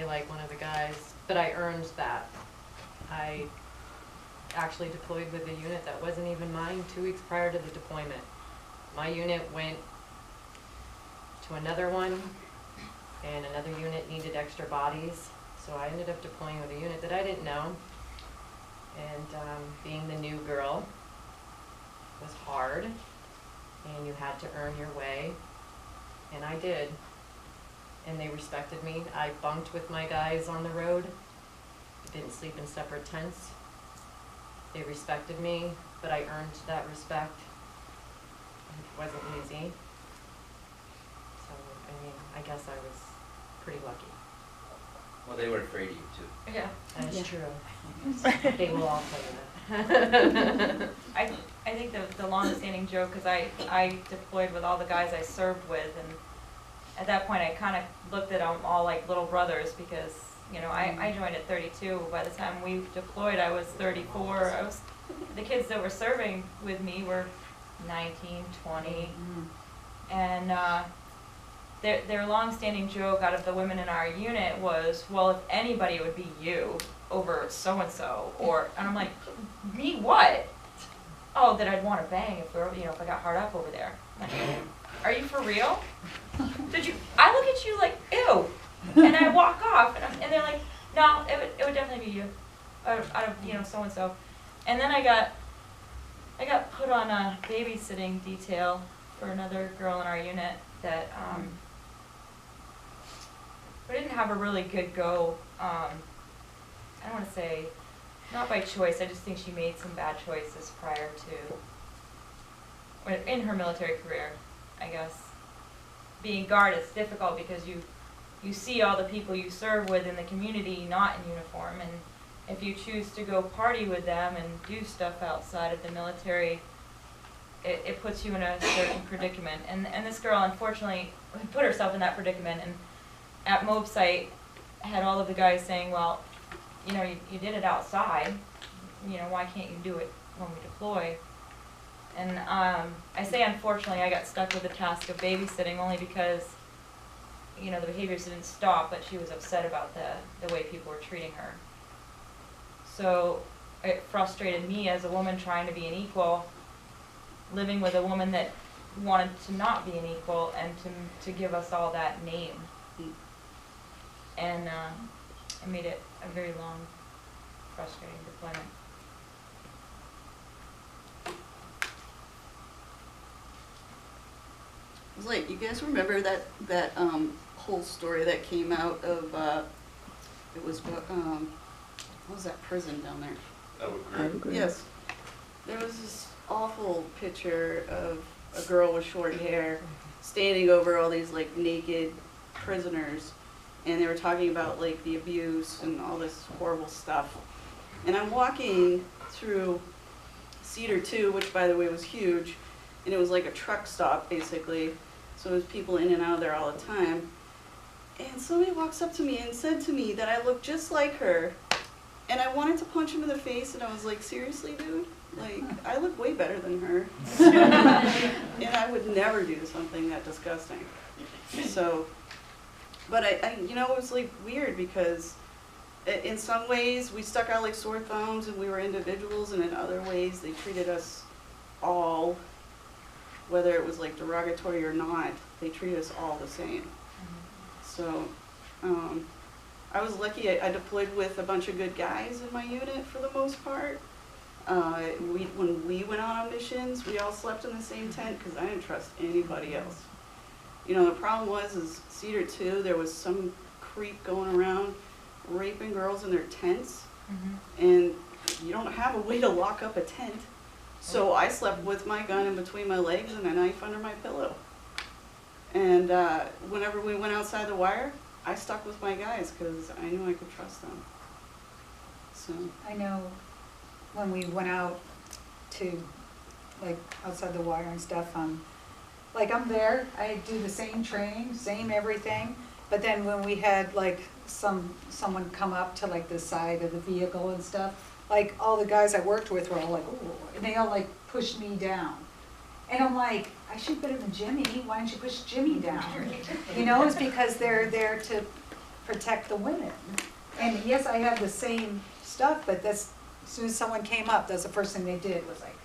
like one of the guys, but I earned that. I actually deployed with a unit that wasn't even mine 2 weeks prior to the deployment. My unit went to another one, and another unit needed extra bodies, so I ended up deploying with a unit that I didn't know. And being the new girl was hard, and you had to earn your way, and I did. And they respected me. I bunked with my guys on the road, didn't sleep in separate tents. They respected me, but I earned that respect. It wasn't easy. So, I mean, I guess I was pretty lucky. Well, they were afraid of you too. Yeah, that's true. They will all tell you that. I think the longest standing joke, because I deployed with all the guys I served with, and at that point I kind of looked at them all like little brothers, because you know I joined at 32. By the time we deployed, I was 34. The kids that were serving with me were 19, 20, and their long-standing joke out of the women in our unit was, well, if anybody, it would be you over so-and-so, and I'm like, me what? Oh, that I'd want to bang if if I got hard up over there. Like, are you for real? I look at you like, ew, and I walk off, and they're like, no, it would definitely be you, out of so-and-so. And then I got put on a babysitting detail for another girl in our unit that we didn't have a really good go. I don't want to say, not by choice, I just think she made some bad choices prior to, in her military career, I guess. Being guard is difficult because you see all the people you serve with in the community not in uniform, and if you choose to go party with them and do stuff outside of the military, it puts you in a certain predicament. And this girl, unfortunately, put herself in that predicament, and at MOB site had all of the guys saying, well, you did it outside, why can't you do it when we deploy? And I say unfortunately I got stuck with the task of babysitting only because, the behaviors didn't stop, but she was upset about the way people were treating her. So it frustrated me as a woman trying to be an equal, living with a woman that wanted to not be an equal and to give us all that name. And it made it a very long, frustrating deployment. It was like, you guys remember that whole story that came out of, it was, what was that prison down there? Abu Ghraib. Yes. There was this awful picture of a girl with short hair standing over all these like naked prisoners, and they were talking about like the abuse and all this horrible stuff. And I'm walking through Cedar 2, which by the way was huge, and it was like a truck stop basically, so there's people in and out of there all the time. And somebody walks up to me and said to me that I looked just like her, and I wanted to punch him in the face, and I was like, seriously, dude? Like, I look way better than her. And I would never do something that disgusting. So, but it was like weird because in some ways we stuck out like sore thumbs and we were individuals, and in other ways they treated us all, whether it was like derogatory or not, they treated us all the same. So, I was lucky. I deployed with a bunch of good guys in my unit for the most part. When we went out on missions, we all slept in the same tent because I didn't trust anybody else. The problem is Cedar 2, there was some creep going around raping girls in their tents, and you don't have a way to lock up a tent. So I slept with my gun in between my legs and a knife under my pillow. And whenever we went outside the wire, I stuck with my guys because I knew I could trust them. So I know when we went out to, like, outside the wire and stuff, like, I'm there, I do the same training, same everything, but then when we had, like, someone come up to, like, the side of the vehicle and stuff, like, all the guys I worked with were all like, ooh, and they all, like, pushed me down. And I'm like, I should better than Jimmy, why don't you push Jimmy down? It's because they're there to protect the women. And yes, I have the same stuff, but that's, as soon as someone came up, that's the first thing they did was like,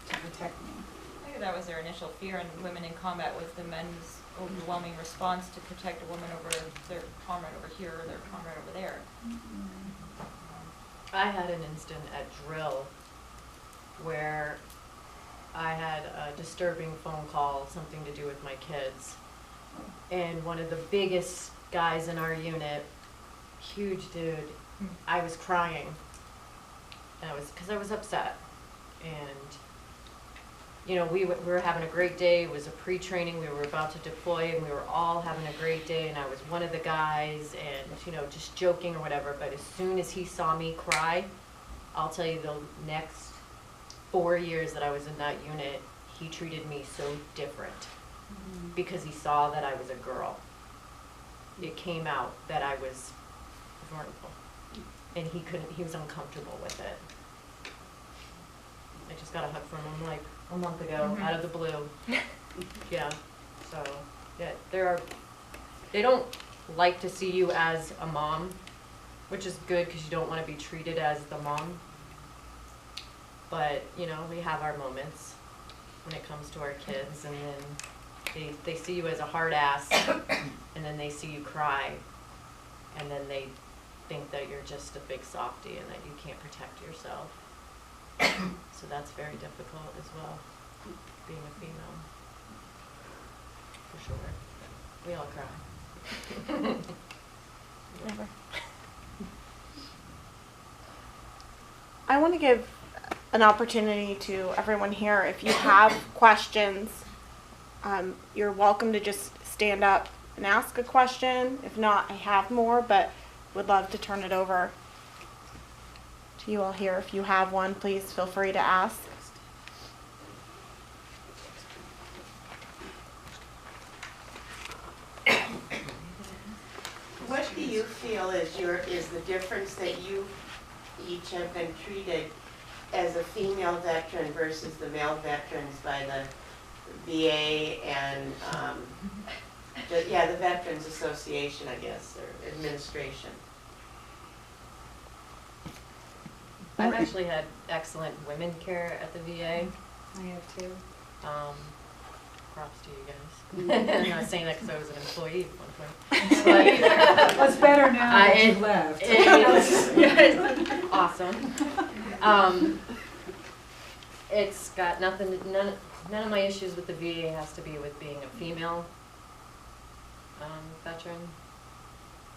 to protect me. I think that was their initial fear in Women in Combat, was the men's overwhelming response to protect a woman over their comrade over here or their comrade over there. I had an instant at drill where I had a disturbing phone call, something to do with my kids. And one of the biggest guys in our unit, huge dude, I was crying. And because I was upset. And, you know, we were having a great day. It was a pre-training. We were about to deploy, and we were all having a great day. And I was one of the guys, and, you know, just joking or whatever. But as soon as he saw me cry, I'll tell you, the next 4 years that I was in that unit, he treated me so different because he saw that I was a girl. It came out that I was vulnerable, and he was uncomfortable with it. I just got a hug from him like a month ago, out of the blue. Yeah, so, yeah, they don't like to see you as a mom, which is good because you don't want to be treated as the mom. But, you know, we have our moments when it comes to our kids, and then they see you as a hard ass, and then they see you cry, and then they think that you're just a big softie and that you can't protect yourself. So that's very difficult as well, being a female, for sure. We all cry. Never. I want to give an opportunity to everyone here. If you have questions, you're welcome to just stand up and ask a question. If not, I have more, but would love to turn it over to you all here. If you have one, please feel free to ask. What do you feel is the difference that you each have been treated as a female veteran versus the male veterans by the VA and the Veterans Association, I guess, or administration? I've actually had excellent women care at the VA. I have too. Props to you guys. I'm not saying that because I was an employee at one point. Well, it's better now that you left. Awesome. It's got none of my issues with the VA has to be with being a female veteran.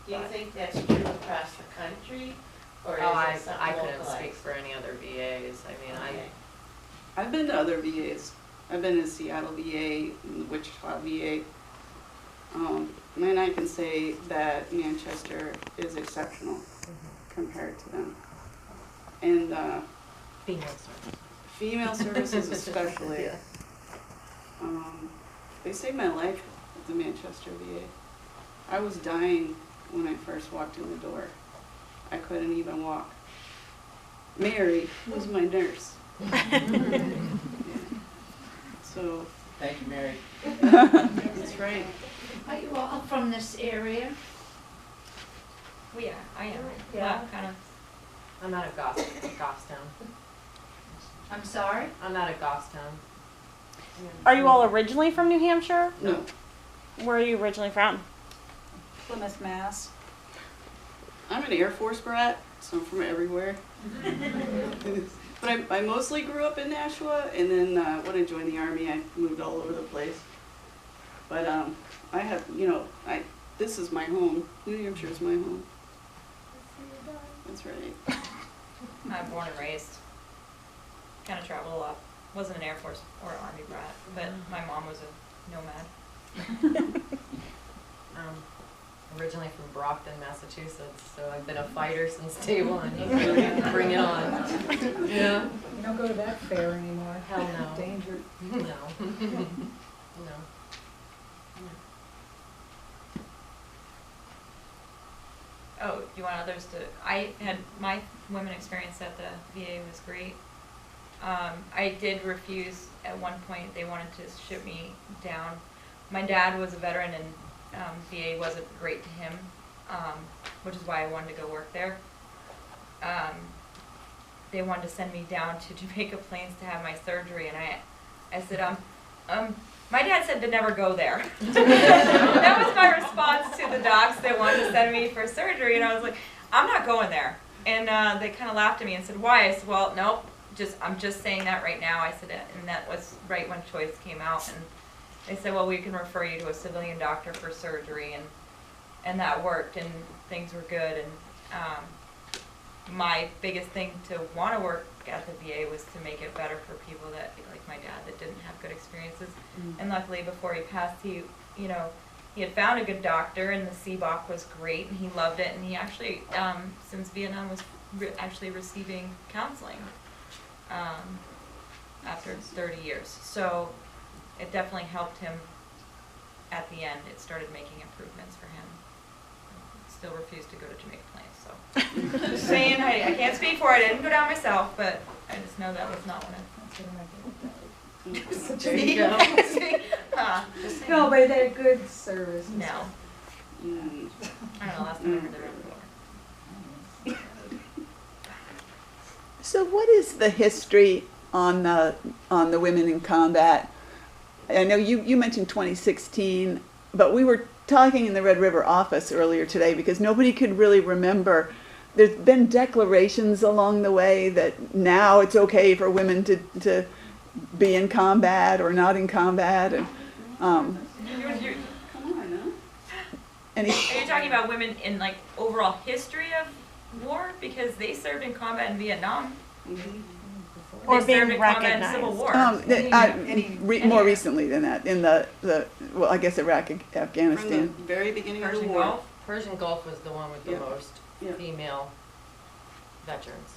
Do you think that's true across the country, or is I it something couldn't localized? speak for any other VAs. I mean, Okay. I've been to other VAs. I've been to Seattle VA, and Wichita VA. And I can say that Manchester is exceptional compared to them. And female service. female services especially. Yeah. They saved my life at the Manchester VA. I was dying when I first walked in the door. I couldn't even walk. Mary was my nurse. Yeah. So. Thank you, Mary. That's right. Are you all from this area? Well, yeah, I am. Yeah. Kind of. I'm out of Goffstown. I'm sorry? I'm out of Goffstown. Are you all originally from New Hampshire? No. Where are you originally from? Plymouth, Mass. I'm an Air Force brat, so I'm from everywhere. But I mostly grew up in Nashua, and then when I joined the Army, I moved all over the place. But I have, this is my home. New Hampshire is my home. That's right. I'm born and raised. Kind of traveled a lot. Wasn't an Air Force or Army brat, but my mom was a nomad. Originally from Brockton, Massachusetts, so I've been a fighter since day one. Bring it on. Yeah. You don't go to that fair anymore. Hell no. Danger. No. No. Oh, do you want others to? I had my women experience at the VA was great. I did refuse at one point. They wanted to ship me down. My dad was a veteran, and VA wasn't great to him. which is why I wanted to go work there. They wanted to send me down to Jamaica Plains to have my surgery, and I said, my dad said to never go there. That was my response to the docs that wanted to send me for surgery, and I was like, I'm not going there. And they kind of laughed at me and said, why? I said, well, nope, I'm just saying that right now. I said, and that was right when choice came out, and they said, well, we can refer you to a civilian doctor for surgery, and that worked, and things were good. And my biggest thing to want to work at the VA was to make it better for people that, like my dad, that didn't have good experiences. And luckily, before he passed, he had found a good doctor, and the CBOC was great, and he loved it. And he actually, since Vietnam, was actually receiving counseling after 30 years. So it definitely helped him at the end. It started making improvements for him. Still refused to go to Jamaica Plains, so. Just saying, I can't speak for it. I didn't go down myself, but I just know that was not one of There you go. Just saying. No, but they're good service. No. I don't know, last time I heard they were before. So what is the history on the women in combat? I know you mentioned 2016, but we were talking in the Red River office earlier today because nobody could really remember. There's been declarations along the way that now it's okay for women to be in combat or not in combat. And You're Are you talking about women in like overall history of war? Because they served in combat in Vietnam. Or They being served in combat in Civil War. more recently than that, in the well, I guess Iraq, Afghanistan. From the very beginning of the Persian war. Gulf. Persian Gulf was the one with the Yeah. most Yeah. female veterans.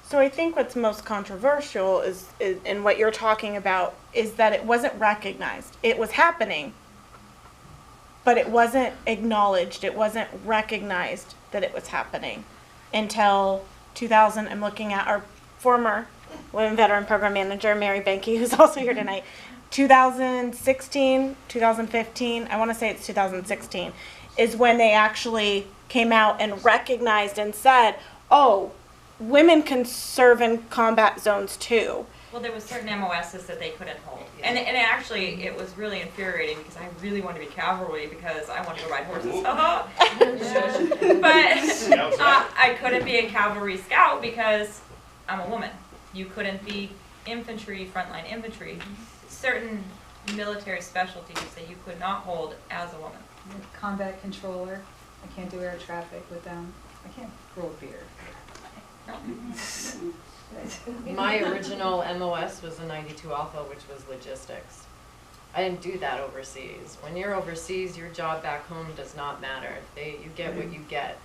So I think what's most controversial is in what you're talking about is that it wasn't recognized. It was happening, but it wasn't acknowledged. It wasn't recognized that it was happening until 2000. I'm looking at our former Women Veteran Program Manager, Mary Benke, who's also here tonight. 2016, 2015, I want to say it's 2016, is when they actually came out and recognized and said, oh, women can serve in combat zones too. Well, there was certain MOSs that they couldn't hold. And actually, it was really infuriating because I really wanted to be cavalry because I wanted to ride horses. But I couldn't be a cavalry scout because I'm a woman. You couldn't be infantry, frontline infantry. Certain military specialties that you could not hold as a woman. Combat controller. I can't do air traffic with them. I can't grow a beard. My original MOS was a 92 Alpha, which was logistics. I didn't do that overseas. When you're overseas, your job back home does not matter. You get what you get.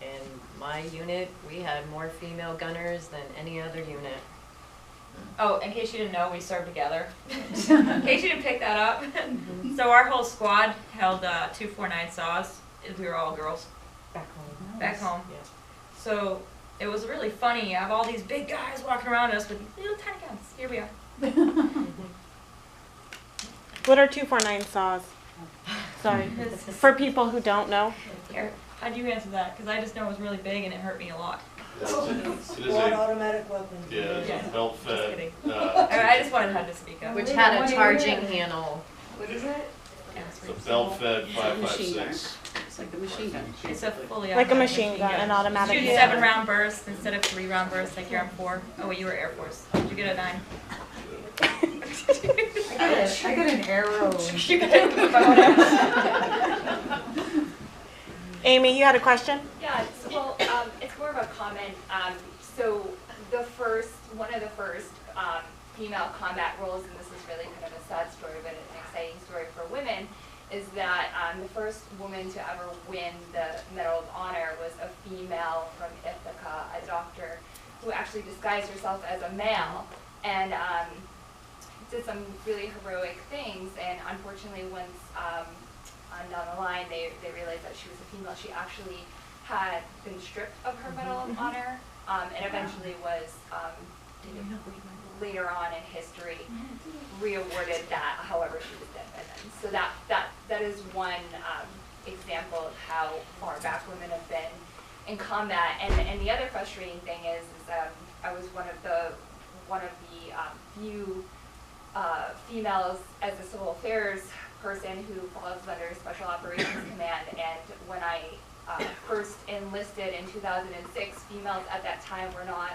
In my unit, we had more female gunners than any other unit. Oh, in case you didn't know, we served together. In case you didn't pick that up. So our whole squad held 249 saws. We were all girls Back home. back home. Yeah. So it was really funny. You have all these big guys walking around us with little tiny guns. Here we are. What are 249 saws? Sorry. For people who don't know. Here. How do you answer that? Because I just know it was really big and it hurt me a lot. It is One a, automatic weapon. yeah, it's Yeah. a belt Just fed. kidding. I just wanted her to speak up. Which had a charging handle. What is it? It's a belt fed Machine gun. 5.56. It's like a machine gun. It's a fully Like a automatic machine gun, an automatic Shoot gun. 7-round bursts instead of 3-round bursts like you're on 4. Oh wait, you were Air Force. Did you get a 9? I got an arrow. You got a bonus. Amy, you had a question? Yeah, well, it's more of a comment. So one of the first female combat roles, and this is really kind of a sad story, but an exciting story for women, is that the first woman to ever win the Medal of Honor was a female from Ithaca, a doctor who actually disguised herself as a male and did some really heroic things. And unfortunately, once on down the line, they realized that she was a female. She actually had been stripped of her Medal of Honor, and eventually was later on in history re-awarded that. However, she was dead by then. So that is one example of how far back women have been in combat. And the other frustrating thing is I was one of the few females as a civil affairs person who falls under Special Operations Command, and when I first enlisted in 2006, females at that time were not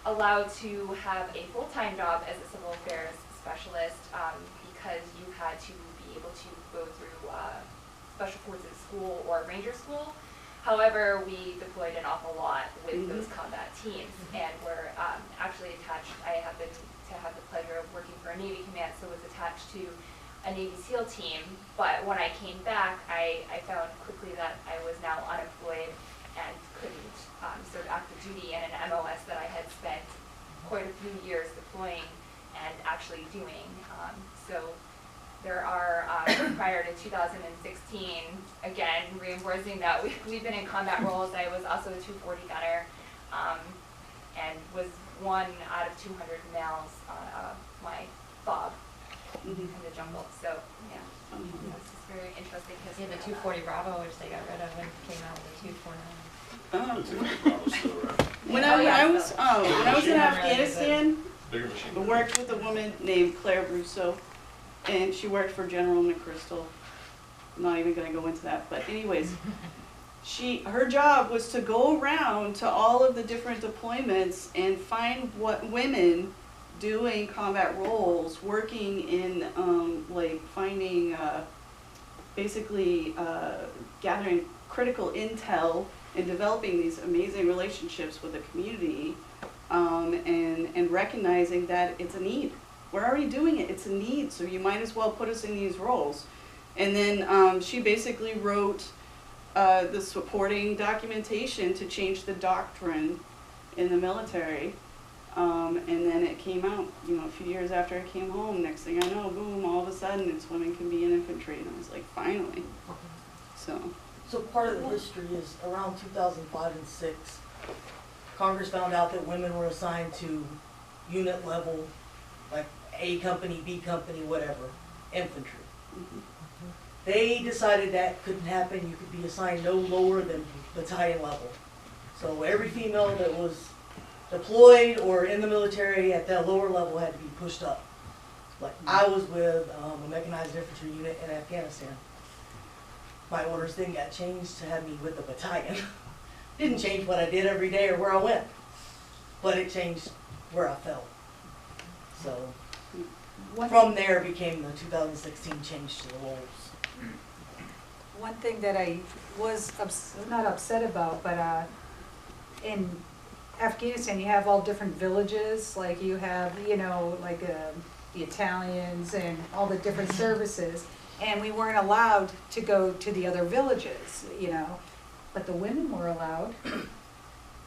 allowed to have a full-time job as a civil affairs specialist because you had to be able to go through Special Forces school or Ranger school. However, we deployed an awful lot with those combat teams, and were actually attached. I happened to have the pleasure of working for a Navy command, so was attached to a Navy SEAL team. But when I came back, I found quickly that I was now unemployed and couldn't serve active duty in an MOS that I had spent quite a few years deploying and actually doing. So there are, prior to 2016, again, reinforcing that we've been in combat roles. I was also a 240 gunner and was one out of 200 males on my FOB in the jungle. So, yeah, this is very interesting history. Yeah, the 240 Bravo, which they got rid of and came out with the 249. When I was in Yeah. Afghanistan, Bigger machine. I worked with a woman named Claire Russo, and she worked for General McChrystal. I'm not even going to go into that, but anyways, her job was to go around to all of the different deployments and find what women doing combat roles, working in like finding basically gathering critical intel and developing these amazing relationships with the community, and recognizing that it's a need. We're already doing it, it's a need, so you might as well put us in these roles. And then she basically wrote the supporting documentation to change the doctrine in the military. And then it came out, a few years after I came home. Next thing I know, boom, all of a sudden it's women can be in infantry. And I was like, finally. So part of the history is around 2005 and 6, Congress found out that women were assigned to unit level, like A company, B company, whatever, infantry. They decided that couldn't happen. You could be assigned no lower than battalion level. So every female that was deployed or in the military at that lower level had to be pushed up. Like I was with a mechanized infantry unit in Afghanistan. My orders then got changed to have me with the battalion. Didn't change what I did every day or where I went, but it changed where I felt. So from there became the 2016 change to the roles. One thing that I was not upset about, but in Afghanistan you have all different villages, like you have, like the Italians and all the different services, and we weren't allowed to go to the other villages, but the women were allowed. I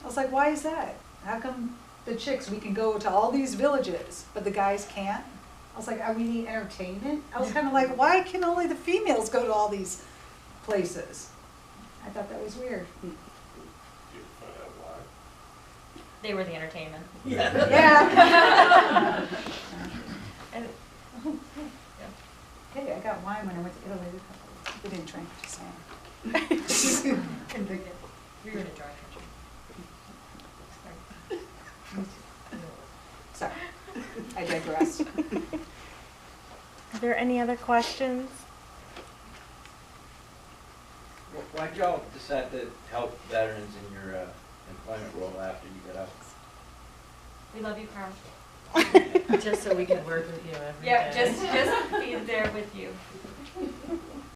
was like, why is that? How come the chicks, we can go to all these villages, but the guys can't? I was like, are we need entertainment? I was kind of like, why can only the females go to all these places? I thought that was weird. They were the entertainment. Yeah. Yeah. And, Hey, I got wine when I went to Italy. We didn't drink, just saying. convicted. We were in a dry country. Sorry, I digress. Are there any other questions? Why'd y'all decide to help veterans in your employment role after you got out? We love you, Carl. Just so we can work with you every day. Yeah, just be there with you.